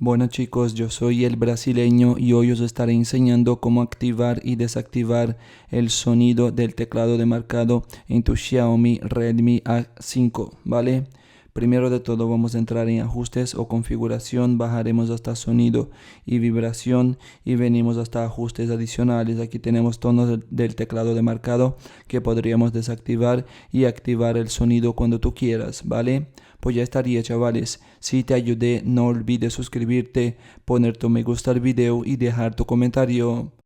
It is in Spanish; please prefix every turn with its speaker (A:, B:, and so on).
A: Bueno chicos, yo soy el brasileño y hoy os estaré enseñando cómo activar y desactivar el sonido del teclado de marcado en tu Xiaomi Redmi A5, ¿vale? Primero de todo vamos a entrar en ajustes o configuración, bajaremos hasta sonido y vibración y venimos hasta ajustes adicionales. Aquí tenemos tonos del teclado de marcado que podríamos desactivar y activar el sonido cuando tú quieras, ¿vale? Pues ya estaría, chavales. Si te ayudé, no olvides suscribirte, poner tu me gusta al video y dejar tu comentario.